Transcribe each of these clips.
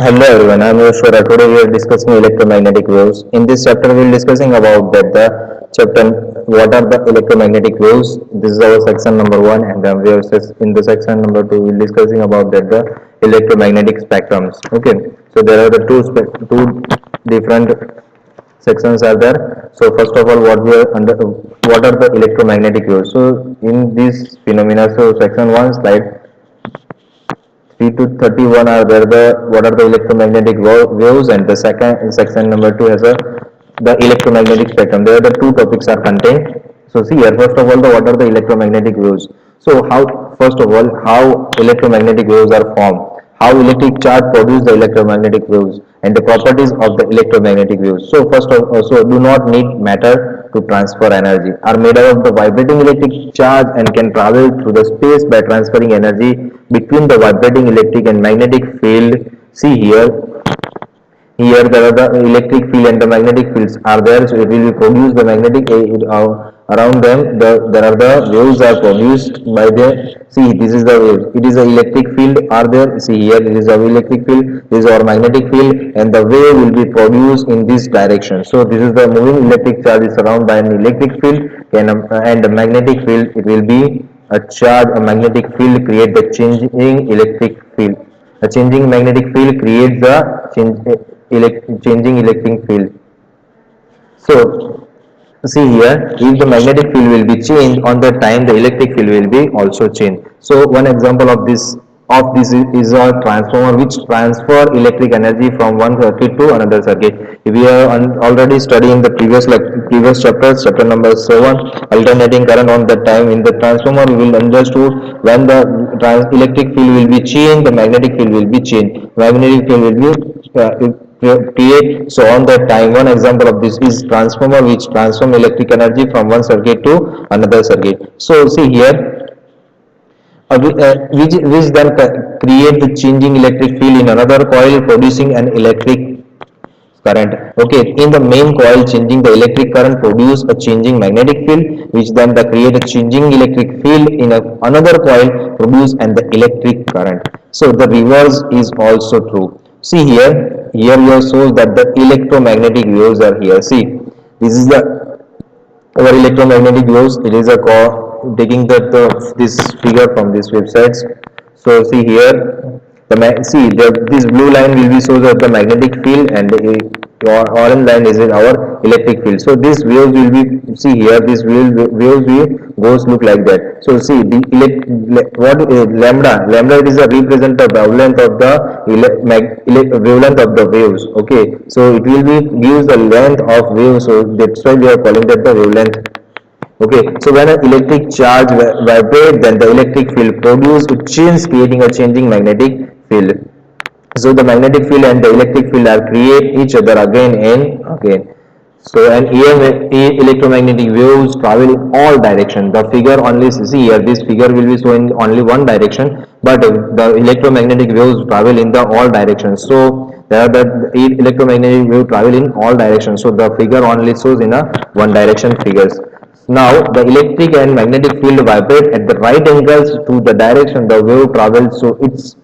Hello everyone, I'm Yoshwara. Today we are discussing electromagnetic waves. In this chapter we will discussing about that the chapter what are the electromagnetic waves. This is our section number one, and we are in the section number two we will discussing about that the electromagnetic spectrums. Okay, so there are the two different sections are there. So first of all, what are the electromagnetic waves? So in this phenomena, so section one slide 3 to 31 are there the what are the electromagnetic waves, and the second section number 2 has a the electromagnetic spectrum. There the two topics are contained. So see here, first of all, the what are the electromagnetic waves. So how, first of all, how electromagnetic waves are formed, how electric charge produce the electromagnetic waves, and the properties of the electromagnetic waves. So first of all, so do not need matter to transfer energy, are made up of the vibrating electric charge and can travel through the space by transferring energy between the vibrating electric and magnetic field. See here there are the electric field and the magnetic fields are there, so it will be produce the magnetic around them there are the waves are produced by the, see this is the wave, it is the electric field are there, see here it is our electric field, this is our magnetic field, and the wave will be produced in this direction. So this is the moving electric charge is surrounded by an electric field, and the magnetic field, it will be a charge, a magnetic field create the changing electric field, a changing magnetic field creates the changing electric field. So see here, if the magnetic field will be changed on the time, the electric field will be also changed. So one example of this is a transformer which transfer electric energy from one circuit to another circuit. If we are already studying the previous chapters, chapter number 7, alternating current on the time in the transformer, we will understood when the electric field will be changed, the magnetic field will be changed. Magnetic field will be create. So on that time, one example of this is transformer which transform electric energy from one circuit to another circuit. So see here, which then create the changing electric field in another coil producing an electric current. Okay, in the main coil, changing the electric current produce a changing magnetic field, which then the create a changing electric field in another coil produce and the electric current. So the reverse is also true. See here you shows that the electromagnetic waves are here. See, this is the our electromagnetic waves. It is a taking this figure from these websites. So see here, this blue line will be shows of the magnetic field, and your orange line is in our electric field. So these waves will be, see here, these waves will goes look like that. So see the lambda it is a represent the wavelength of the wavelength of the waves. Okay, so it will be gives the length of waves, so that's why we are calling that the wavelength. Okay, so when an electric charge vibrates, then the electric field produced it changes, creating a changing magnetic field. So the magnetic field and the electric field are create each other again and again. So an electromagnetic waves travel in all directions. The figure only, see here, this figure will be showing only one direction, but the electromagnetic waves travel in the all directions. So there are the electromagnetic wave travel in all directions. So the figure only shows in a one direction figures. Now the electric and magnetic field vibrate at the right angles to the direction the wave travels. So it's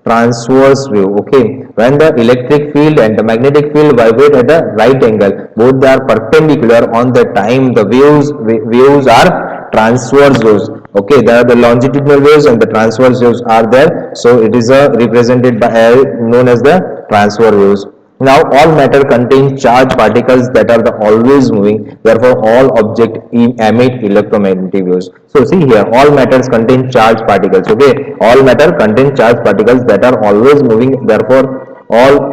transverse wave. Okay, when the electric field and the magnetic field vibrate at a right angle, both they are perpendicular on the time, the waves are transverse waves. Okay, there are the longitudinal waves and the transverse waves are there, so it is represented by known as the transverse waves. Now all matter contains charged particles that are the always moving, therefore all objects emit electromagnetic waves. So see here, all matters contain charged particles. Okay, all matter contains charged particles that are always moving, therefore all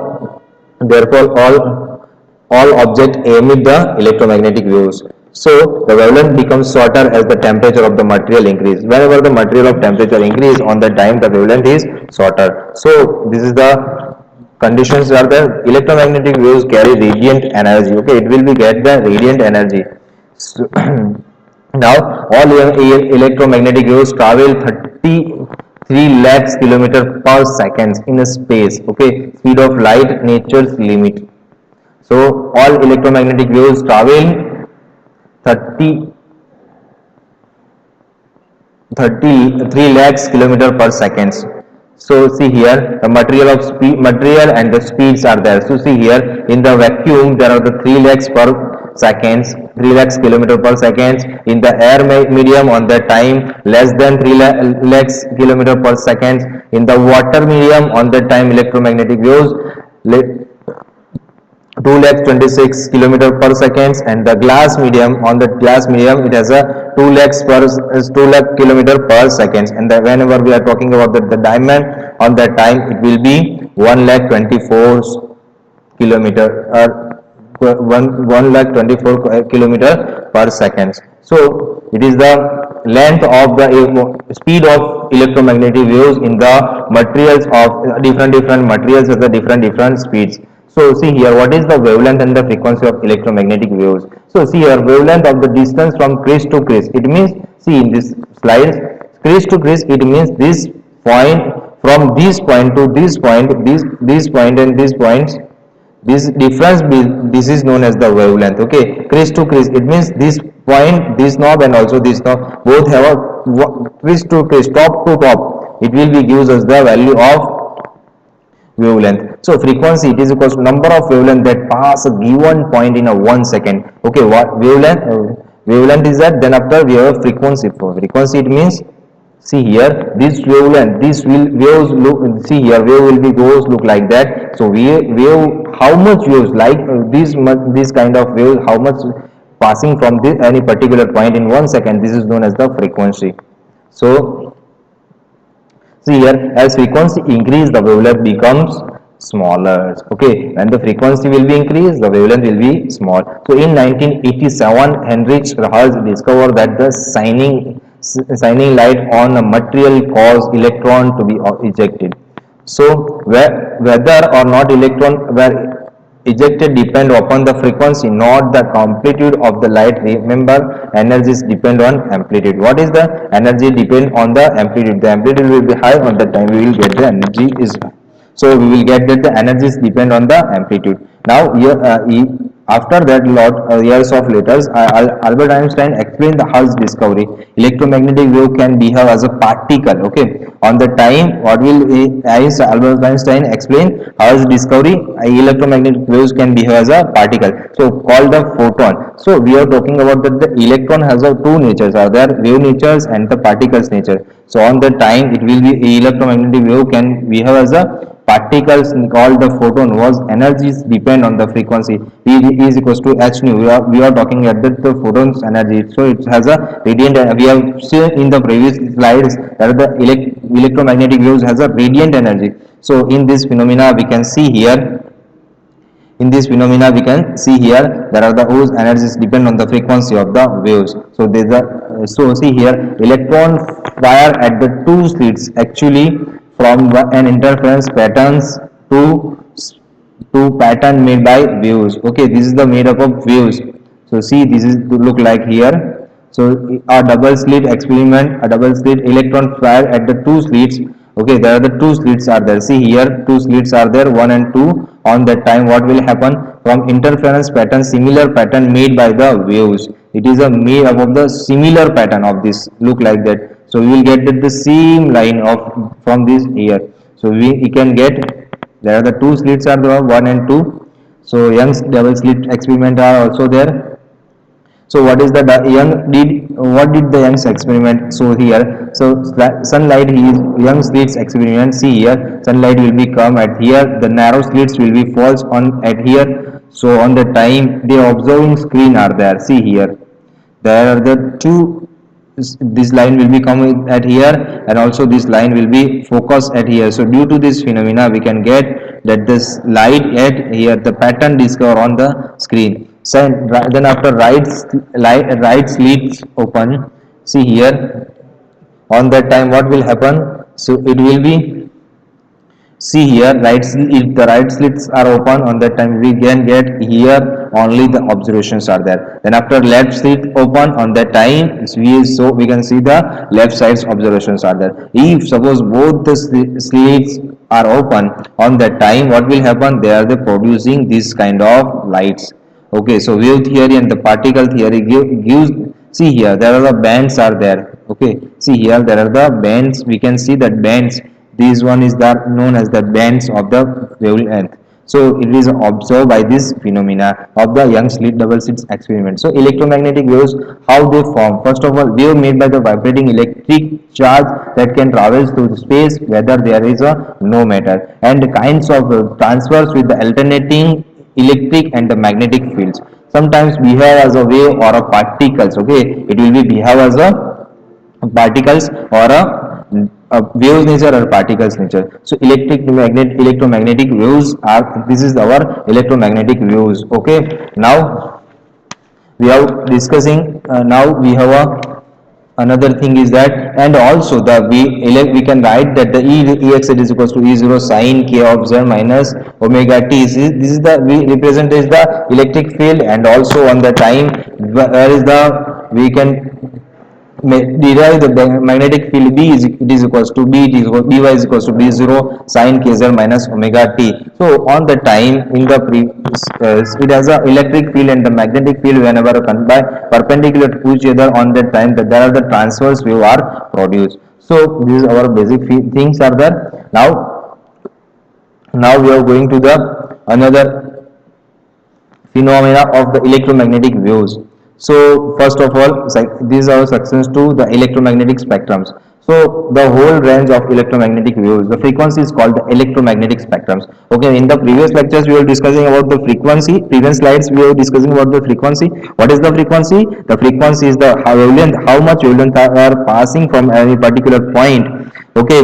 objects emit the electromagnetic waves. So the wavelength becomes shorter as the temperature of the material increase. Whenever the material of temperature increase, on the time the wavelength is shorter. So this is the conditions are the electromagnetic waves carry radiant energy. Okay, it will be get the radiant energy. So, now all electromagnetic waves travel 33 lakhs kilometer per second in a space. Okay, speed of light nature's limit. So all electromagnetic waves travel 30 33 lakhs kilometer per second. So see here, the material and the speeds are there. So see here, in the vacuum there are the 3 lakhs per seconds, 3 lakhs kilometer per seconds. In the air medium, on the time less than 3 lakhs kilometer per seconds. In the water medium, on the time electromagnetic waves 2 lakh 26 kilometer per seconds, and the glass medium, on the glass medium it has a 2 lakhs per 2 lakh kilometer per seconds, and whenever we are talking about the diamond, on that time it will be 1 lakh 24 kilometer, or 1 lakh 24 kilometer per seconds. So it is the length of the speed of electromagnetic waves in the materials of different materials at the different speeds. So see here, what is the wavelength and the frequency of electromagnetic waves? So see here, wavelength of the distance from crest to crest. It means, see in this slide, crest to crest, it means this point, from this point to this point, this point and this points, this difference, this is known as the wavelength. Okay, crest to crest, it means this point, this knob and also this knob both have a crest to crest, top to top, it will be gives us the value of wavelength. So frequency, it is equals to number of wavelength that pass a given point in a 1 second. Okay, what wavelength? Wavelength is that. Then after we have frequency. For frequency, it means, see here, this wavelength, this will waves look. See here, wave will be goes look like that. So wave, how much waves like this kind of wave, how much passing from this any particular point in 1 second. This is known as the frequency. So see here, as frequency increase, the wavelength becomes smaller. Okay, when the frequency will be increased, the wavelength will be small. So in 1987, Heinrich Hertz discovered that the shining light on a material cause electron to be ejected. So whether or not electron were ejected depend upon the frequency, not the amplitude of the light. Remember, energies depend on amplitude. What is the energy? Depend on the amplitude. The amplitude will be high, on the time we will get the energy is high. So we will get that the energies depend on the amplitude. Now here, after that lot years of later, Albert Einstein explained the Hertz discovery. Electromagnetic wave can behave as a particle. Okay, on the time what will Albert Einstein explain Hertz discovery? Electromagnetic waves can behave as a particle, so called the photon. So we are talking about that the electron has a two natures, are there wave natures and the particles nature. So on the time it will be electromagnetic wave can behave as a particles called the photon, was energies depend on the frequency. E is equals to h nu. We are talking at the photon's energy, so it has a radiant. We have seen in the previous slides that the electromagnetic waves has a radiant energy. So in this phenomena we can see here, there are the whose energies depend on the frequency of the waves. So there is a, so see here, electron fire at the two slits actually from an interference patterns to pattern made by waves. Okay, this is the made up of waves. So see, this is to look like here. So a double slit experiment, a double slit electron fire at the two slits. Okay, there are the two slits are there. See here, two slits are there, 1 and 2. On that time, what will happen? From interference pattern, similar pattern made by the waves. It is a made up of the similar pattern of this. Look like that. So we will get the same line of from this here. So we can get, there are the two slits are there, 1 and 2. So Young's double slit experiment are also there. So what is the what did the Young's experiment? So here, so sunlight, Young's slits experiment. See here, sunlight will be come at here, the narrow slits will be falls on at here. So on the time the observing screen are there. See here, there are the two, this line will be coming at here and also this line will be focused at here. So due to this phenomena we can get that this light at here, the pattern discover on the screen. So then after right slits open, see here, on that time what will happen? So it will be, see here, if the right slits are open, on that time we can get here only the observations are there. Then after left slit open, on that time we can see the left side's observations are there. If suppose both the slits are open, on that time what will happen? They are producing this kind of lights. Okay, so wave theory and the particle theory gives, see here, there are the bands are there. Okay, see here, there are the bands, we can see that bands, This one is the known as the bands of the wavelength. So it is observed by this phenomena of the Young slit double slit experiment. So electromagnetic waves, how they form? First of all, wave made by the vibrating electric charge that can travel through the space whether there is a no matter, and kinds of transfers with the alternating electric and the magnetic fields. Sometimes behave as a wave or a particles. Okay, it will be behave as a particles or a waves nature or particles nature. So electromagnetic waves are, this is our electromagnetic waves. Okay, now we are discussing, now we have a another thing is that, and also the we can write that the ex is equals to e0 sine k of z minus omega t. This is the, we represent is the electric field, and also on the time where is the, we can derive the magnetic field B is, it is equals to B, it is equal, By is equals to B0 sine kz minus omega t. So on the time in the it has a electric field and the magnetic field whenever by perpendicular to each other, on that time that there are the transverse wave are produced. So this is our basic things are there. Now we are going to the another phenomena of the electromagnetic waves. So first of all, these are sections to the electromagnetic spectrums. So the whole range of electromagnetic waves, the frequency is called the electromagnetic spectrums. Okay, in the previous lectures we were discussing about the frequency. Previous slides we were discussing about the frequency. What is the frequency? The frequency is the wavelength, how much wavelength are passing from any particular point. Okay,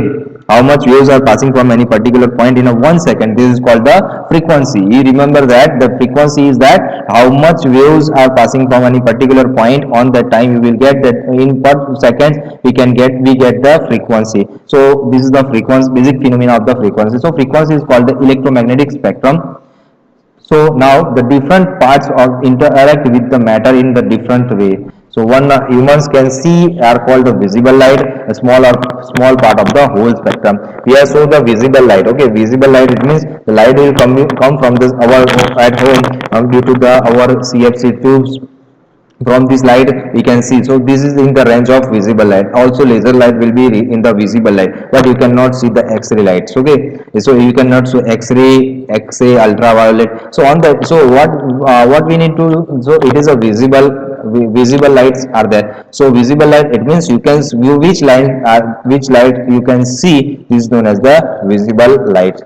how much waves are passing from any particular point in a 1 second. This is called the frequency. You remember that the frequency is that how much waves are passing from any particular point on that time. You will get that in per seconds we get the frequency. So this is the frequency, basic phenomena of the frequency. So frequency is called the electromagnetic spectrum. So now the different parts of interact with the matter in the different way. So one humans can see are called the visible light, a small part of the whole spectrum. We have shown the visible light. Okay, visible light, it means the light will come from this our at home due to the our CFC tubes. From this light we can see, so this is in the range of visible light. Also laser light will be in the visible light, but you cannot see the x-ray lights. Okay, so you cannot see x-ray ultraviolet. So on that, so what we need to do, so it is a visible lights are there. So visible light, it means you can view which light you can see, is known as the visible light.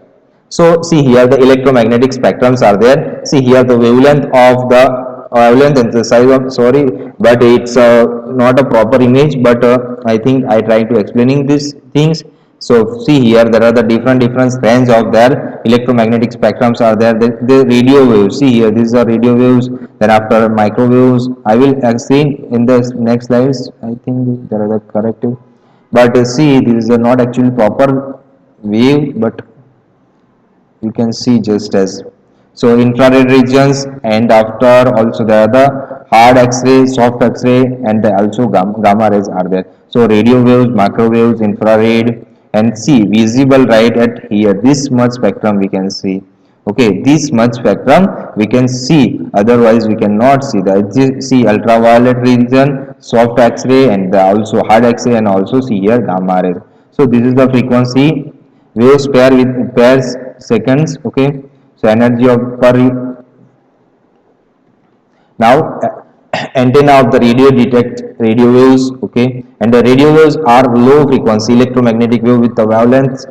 So see here the electromagnetic spectrums are there. See here the wavelength of the wavelength and the size of, sorry, but it's not a proper image, but I think I try to explaining these things. So see here there are the different range of their electromagnetic spectrums are there. The radio waves, see here these are radio waves. Then after microwaves, I will explain in the next slides. I think there are the corrective, but see this is not actually proper wave, but you can see just as. So infrared regions, and after also there are the hard X-ray, soft X-ray, and also gamma rays are there. So radio waves, microwaves, infrared, and see visible right at here. This much spectrum we can see. Okay, this much spectrum we can see. Otherwise we cannot see that. See ultraviolet region, soft X-ray, and also hard X-ray, and also see here gamma rays. So this is the frequency waves pair with pairs seconds. Okay, so energy of per now antenna of the radio detect radio waves. Okay, and the radio waves are low frequency electromagnetic wave with the wavelength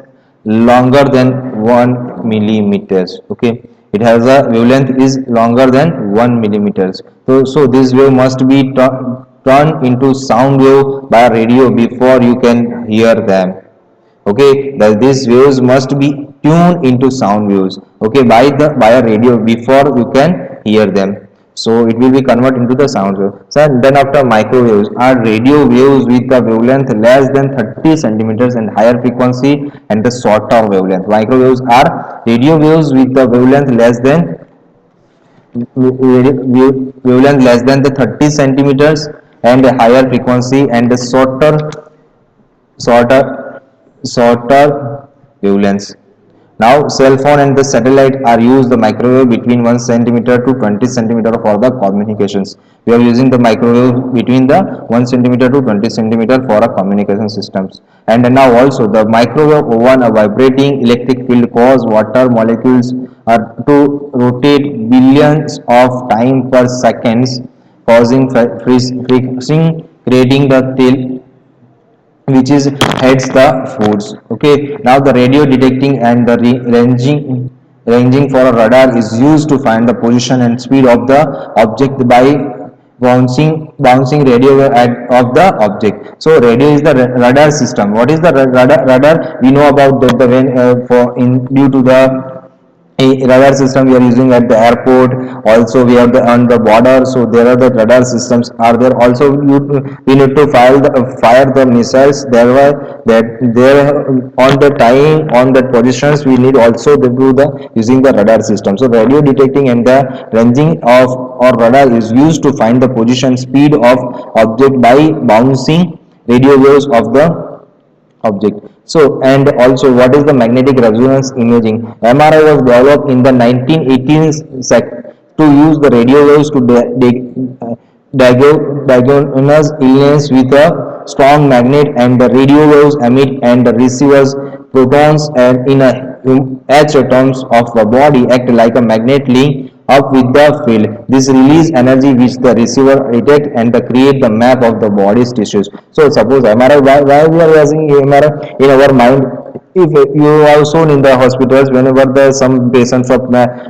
longer than 1 millimeters. Okay, it has a wavelength is longer than 1 millimeters. So this wave must be turned into sound wave by radio before you can hear them. Okay, that these waves must be tuned into sound waves. Okay, by a radio before you can hear them. So it will be converted into the sound wave. So then after microwaves are radio waves with a wavelength less than 30 centimeters and higher frequency and the shorter wavelength. Microwaves are radio waves with the wavelength less than the 30 centimeters and a higher frequency and the shorter shorter wavelengths. Now, cell phone and the satellite are used the microwave between 1 centimeter to 20 centimeter for the communications. We are using the microwave between the 1 centimeter to 20 centimeter for a communication systems. And now also the microwave oven, a vibrating electric field cause water molecules are to rotate billions of time per seconds, causing freezing, creating the tail which is heads the foods. Okay, now the radio detecting and the ranging for a radar is used to find the position and speed of the object by bouncing radio of the object. So radio is the radar system. What is the radar? We know about that the when for in due to the a radar system we are using at the airport. Also we have the on the border, so there are the radar systems are there. Also we need to fire the missiles there were that there on the time on that positions. We need also to do the using the radar system. So radio detecting and the ranging of or radar is used to find the position speed of object by bouncing radio waves of the object. So, and also what is the magnetic resonance imaging? MRI was developed in the 1918s to use the radio waves to diagnose illness with a strong magnet, and the radio waves emit and the receivers protons and in a H atoms of the body act like a magnet link up with the field. This release energy which the receiver detect and the create the map of the body's tissues. So suppose MRI, why we are using MRI in our mind? If you have shown in the hospitals, whenever there some patients of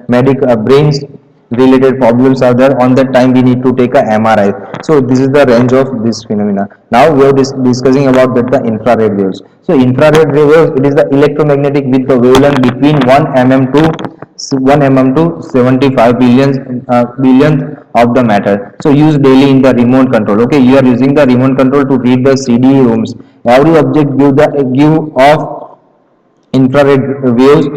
medic brains related problems are there, on that time we need to take a MRI. So this is the range of this phenomena. Now we are discussing about that the infrared waves. So infrared waves, it is the electromagnetic with the wavelength between 1 mm to 75 billionth of the matter. So used daily in the remote control. Okay, you are using the remote control to read the CD rooms. Every object give off infrared waves.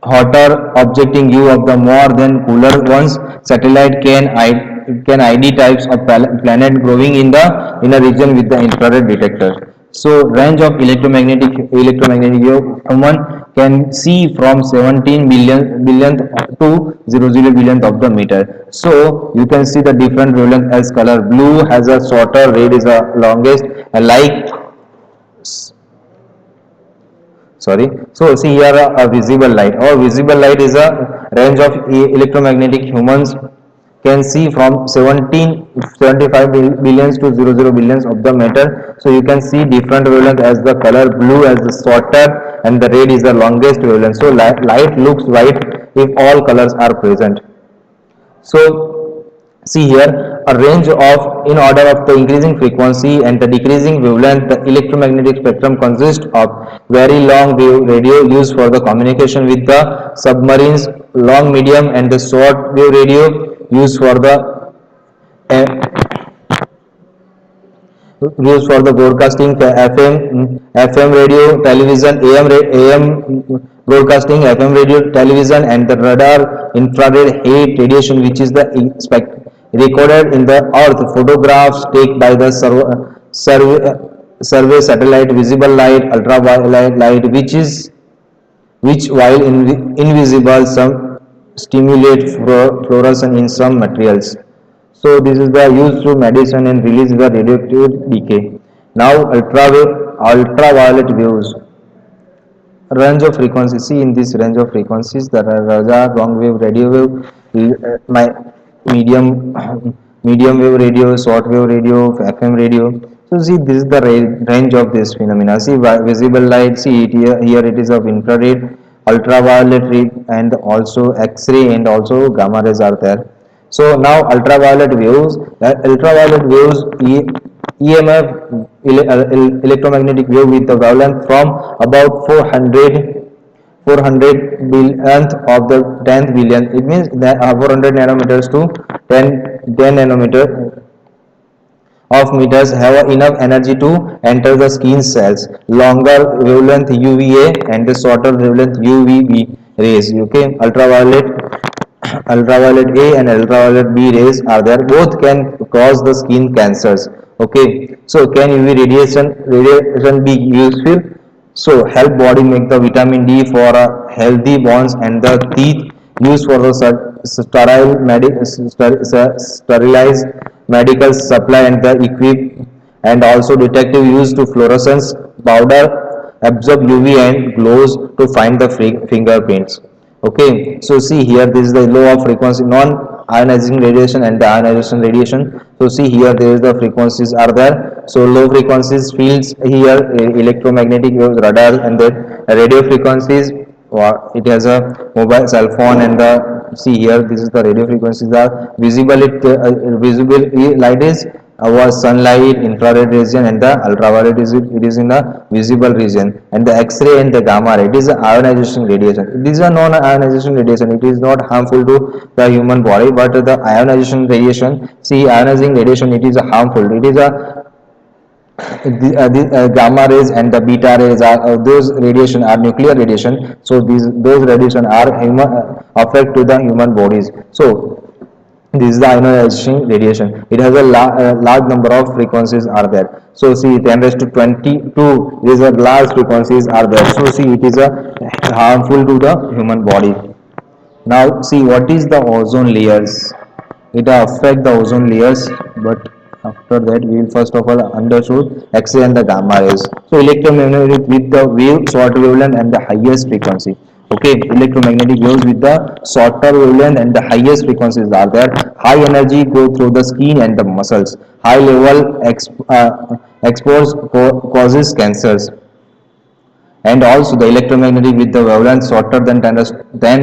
Hotter object in view of the more than cooler ones. Satellite can ID types of planet growing in a region with the infrared detector. So range of electromagnetic wave human can see from 17 billionth to 00 billionth of the meter. So you can see the different wavelength as color. Blue has a shorter, red is the longest, and like sorry. So see here a visible light. Or visible light is a range of electromagnetic humans can see from 75 billions to 00 billions of the matter. So you can see different wavelength as the color. Blue as the shorter and the red is the longest wavelength. So light looks white if all colors are present. So see here a range of in order of the increasing frequency and the decreasing wavelength. The electromagnetic spectrum consists of very long wave radio used for the communication with the submarines, long, medium and the short wave radio used for the broadcasting, FM radio, television, AM broadcasting, FM radio, television, and the radar, infrared heat radiation, which is the recorded in the Earth, photographs taken by the survey satellite, visible light, ultraviolet light, which while invisible, some stimulate fluorescence in some materials. So this is the used to medicine and release the radioactive decay. Now ultraviolet waves. Range of frequencies. See in this range of frequencies there are radar, long wave, radio wave, my medium medium wave radio, short wave radio, FM radio. So see this is the range of this phenomena. See visible light. See it here it is of infrared, ultraviolet ray, and also X-ray and also gamma rays are there. So now ultraviolet waves. Ultraviolet waves EMF electromagnetic wave with the wavelength from about 400 billionth of the 10th billion. It means that 400 nanometers to 10 nanometer of meters have enough energy to enter the skin cells. Longer wavelength UVA and the shorter wavelength UVB rays. Okay, ultraviolet A and ultraviolet B rays are there. Both can cause the skin cancers. Okay, so can UV radiation be useful? So help body make the vitamin D for healthy bones and the teeth, used for the sterilized medical supply and the equip, and also detective used to fluorescence powder absorb UV and glows to find the fingerprints. Okay, so see here, this is the low of frequency non-ionizing radiation and the ionization radiation. So see here, there is the frequencies are there. So low frequencies fields here, electromagnetic waves, radar, and then radio frequencies. It has a mobile cell phone, and the see here, this is the radio frequencies are visible. Visible light is our sunlight, infrared region, and the ultraviolet is it is in the visible region, and the X-ray and the gamma ray, it is the ionization radiation. These are non-ionization radiation. It is not harmful to the human body, but the ionization radiation, see ionizing radiation, it is a harmful. It is a the gamma rays and the beta rays are those radiation are nuclear radiation. So those radiation are human affect to the human bodies. So this is the ionization radiation. It has a large number of frequencies are there. So see 10 raised to 22, these are large frequencies are there. So see it is a harmful to the human body. Now see what is the ozone layers. It affect the ozone layers, but after that we will first of all understood X-ray and the gamma rays. So electromagnetic with the wave short wavelength and the highest frequency. Okay, electromagnetic waves with the shorter wavelength and the highest frequencies are there. High energy go through the skin and the muscles. High level exposure causes cancers. And also the electromagnetic with the wavelength shorter than 10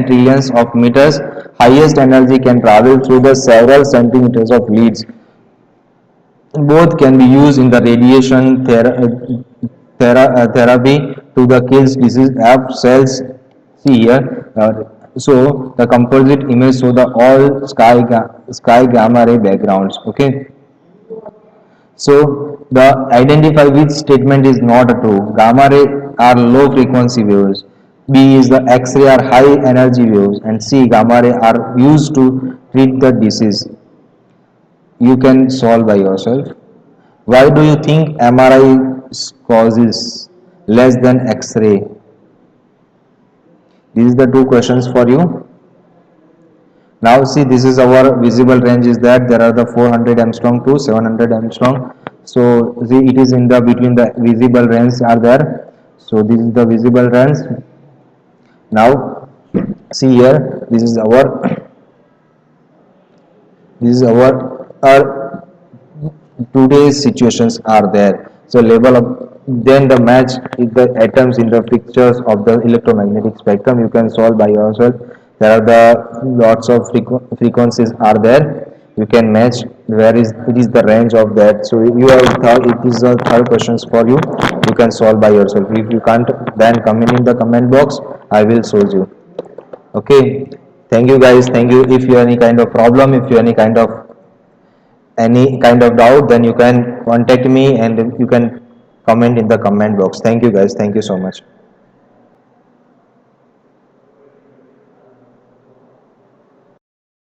trillions of meters, highest energy can travel through the several centimeters of leads. Both can be used in the radiation therapy to the kills disease of cells. See here, so the composite image show the all sky gamma ray backgrounds. Okay, so the identify which statement is not true. Gamma ray are low frequency waves. B is the X-ray are high energy waves, and C gamma ray are used to treat the disease. You can solve by yourself. Why do you think MRI causes less than X-ray? These are the two questions for you. Now see, this is our visible range is that there are the 400 Armstrong to 700 Armstrong. So see, it is in the between the visible range are there. So this is the visible range. Now see here, this is our today's situations are there. So level of then the match is the atoms in the pictures of the electromagnetic spectrum. You can solve by yourself. There are the lots of frequencies are there. You can match where is it is the range of that. So you have third, it is the third questions for you. You can solve by yourself. If you can't, then comment in the comment box. I will show you. Okay. Thank you guys. Thank you. If you have any kind of problem, if you have any kind of doubt, then you can contact me and you can comment in the comment box. Thank you guys. Thank you so much.